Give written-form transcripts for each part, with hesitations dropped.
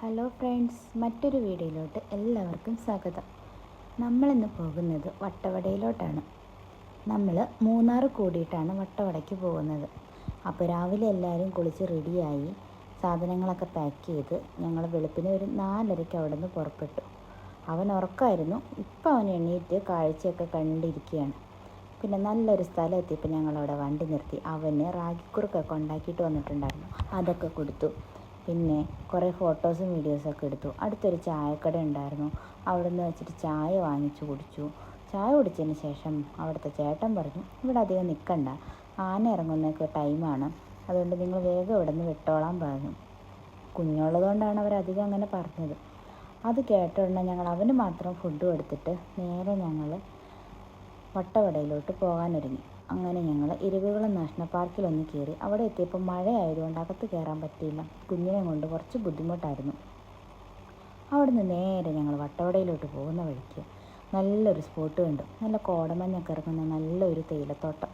Hello friends, മറ്റൊരു വീഡിയോയിലോട്ട് എല്ലാവർക്കും സ്വാഗതം. നമ്മളിന്ന് പോകുന്നത് വട്ടവടയിലോട്ടാണ്. നമ്മൾ മൂന്നാർ കൂടിയിട്ടാണ് വട്ടവടയ്ക്ക് പോകുന്നത്. അപ്പോൾ രാവിലെ എല്ലാവരും കുളിച്ച് റെഡിയായി സാധനങ്ങളൊക്കെ പാക്ക് ചെയ്ത് ഞങ്ങൾ വെളുപ്പിന് ഒരു 4:30 അവിടെ നിന്ന് പുറപ്പെട്ടു. അവൻ ഉറക്കമായിരുന്നു. ഇപ്പം അവൻ എണീറ്റ് കാഴ്ചയൊക്കെ കണ്ടിരിക്കുകയാണ്. പിന്നെ നല്ലൊരു സ്ഥലം എത്തിയപ്പോൾ ഞങ്ങളവിടെ വണ്ടി നിർത്തി. അവന് റാഗിക്കുറുക്കൊക്കെ ഉണ്ടാക്കിയിട്ട് വന്നിട്ടുണ്ടായിരുന്നു, അതൊക്കെ കൊടുത്തു. പിന്നെ കുറേ ഫോട്ടോസും വീഡിയോസൊക്കെ എടുത്തു. അടുത്തൊരു ചായക്കട ഉണ്ടായിരുന്നു, അവിടെ നിന്ന് വെച്ചിട്ട് ചായ വാങ്ങിച്ചു കുടിച്ചു. ചായ കുടിച്ചതിന് ശേഷം അവിടുത്തെ ചേട്ടൻ പറഞ്ഞു, ഇവിടെ അധികം നിൽക്കണ്ട, ആന ഇറങ്ങുന്നൊക്കെ ടൈമാണ്, അതുകൊണ്ട് നിങ്ങൾ വേഗം ഇവിടെ നിന്ന് വിട്ടോളാൻ പറഞ്ഞു. കുഞ്ഞുള്ളതുകൊണ്ടാണ് അവരധികം അങ്ങനെ പറഞ്ഞത്. അത് കേട്ട ഉടനെ ഞങ്ങൾ അവന് മാത്രം ഫുഡ് കൊടുത്തിട്ട് നേരെ ഞങ്ങൾ വട്ടവടയിലോട്ട് പോകാനൊരുങ്ങി. അങ്ങനെ ഞങ്ങൾ ഇരവികുളം നാഷണൽ പാർക്കിലൊന്ന് കയറി. അവിടെ എത്തിയപ്പോൾ മഴയായതുകൊണ്ട് അകത്ത് കയറാൻ പറ്റിയില്ല. കുഞ്ഞിനെ കൊണ്ട് കുറച്ച് ബുദ്ധിമുട്ടായിരുന്നു. അവിടെ നിന്ന് നേരെ ഞങ്ങൾ വട്ടവടയിലോട്ട് പോകുന്ന വഴിക്ക് നല്ലൊരു സ്പോട്ട് കണ്ടു. നല്ല കോടമഞ്ഞൊക്കെ ഇറങ്ങുന്ന നല്ലൊരു തേയിലത്തോട്ടം.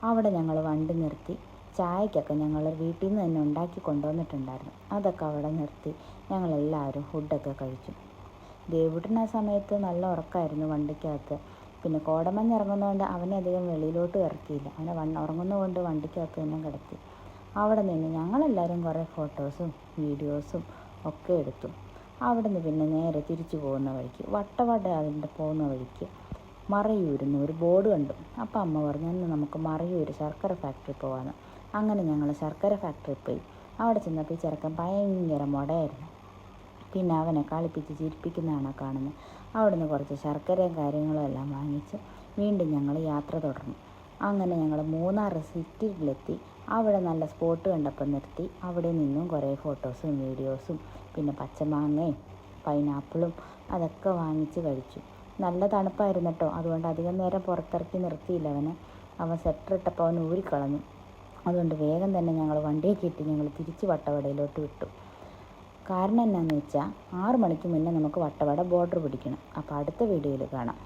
അവിടെ ഞങ്ങൾ വണ്ടി നിർത്തി. ചായക്കൊക്കെ ഞങ്ങൾ വീട്ടിൽ നിന്ന് തന്നെ ഉണ്ടാക്കി കൊണ്ടുവന്നിട്ടുണ്ടായിരുന്നു. അതൊക്കെ അവിടെ നിർത്തി ഞങ്ങളെല്ലാവരും ഫുഡൊക്കെ കഴിച്ചു. ദേവുട്ടൻ ആ സമയത്ത് നല്ല ഉറക്കമായിരുന്നു വണ്ടിക്കകത്ത്. പിന്നെ കോടമഞ്ഞ് ഇറങ്ങുന്നതുകൊണ്ട് അവനെ അധികം വെളിയിലോട്ട് ഇറക്കിയില്ല. അവനെ ഉറങ്ങുന്നതുകൊണ്ട് വണ്ടിക്കകത്ത് തന്നെ കിടത്തി. അവിടെ നിന്ന് ഞങ്ങളെല്ലാവരും കുറേ ഫോട്ടോസും വീഡിയോസും ഒക്കെ എടുത്തു. അവിടെ നിന്ന് പിന്നെ നേരെ തിരിച്ചു പോകുന്ന വഴിക്ക് വട്ടവട അതിൻ്റെ പോകുന്ന വഴിക്ക് മറയൂരിന്ന് ഒരു ബോർഡ് കണ്ടു. അപ്പം അമ്മ പറഞ്ഞു, അന്ന് നമുക്ക് മറയൂർ ശർക്കര ഫാക്ടറി പോകാമെന്ന്. അങ്ങനെ ഞങ്ങൾ ശർക്കര ഫാക്ടറി പോയി. അവിടെ ചെന്നപ്പോൾ ഈ ചെറുക്കൻ ഭയങ്കര മുടയായിരുന്നു. പിന്നെ അവനെ കളിപ്പിച്ച് ചിരിപ്പിക്കുന്നതാണ് കാണുന്നത്. അവിടുന്ന് കുറച്ച് ശർക്കരയും കാര്യങ്ങളും എല്ലാം വാങ്ങിച്ച് വീണ്ടും ഞങ്ങൾ യാത്ര തുടർന്നു. അങ്ങനെ ഞങ്ങൾ മൂന്നാർ സിറ്റിയിലെത്തി. അവിടെ നല്ല സ്പോട്ട് കണ്ടപ്പോൾ നിർത്തി. അവിടെ നിന്നും കുറേ ഫോട്ടോസും വീഡിയോസും പിന്നെ പച്ചമാങ്ങയും പൈനാപ്പിളും അതൊക്കെ വാങ്ങിച്ച് കഴിച്ചു. നല്ല തണുപ്പായിരുന്നു കേട്ടോ, അതുകൊണ്ട് അധികം നേരം പുറത്തിറക്കി നിർത്തിയില്ല അവനെ. അവൻ സ്വെറ്റർ ഇട്ടപ്പോൾ അവൻ ഊരിക്കളഞ്ഞു. അതുകൊണ്ട് വേഗം തന്നെ ഞങ്ങൾ വണ്ടിയൊക്കെ ഇട്ട് ഞങ്ങൾ തിരിച്ച് വട്ടവടയിലോട്ട് വിട്ടു. കാരണം എന്നാന്ന് വെച്ചാൽ 6 മണിക്ക് മുന്നേ നമുക്ക് വട്ടവട ബോർഡർ പിടിക്കണം. അപ്പോൾ അടുത്ത വീഡിയോയിൽ കാണാം.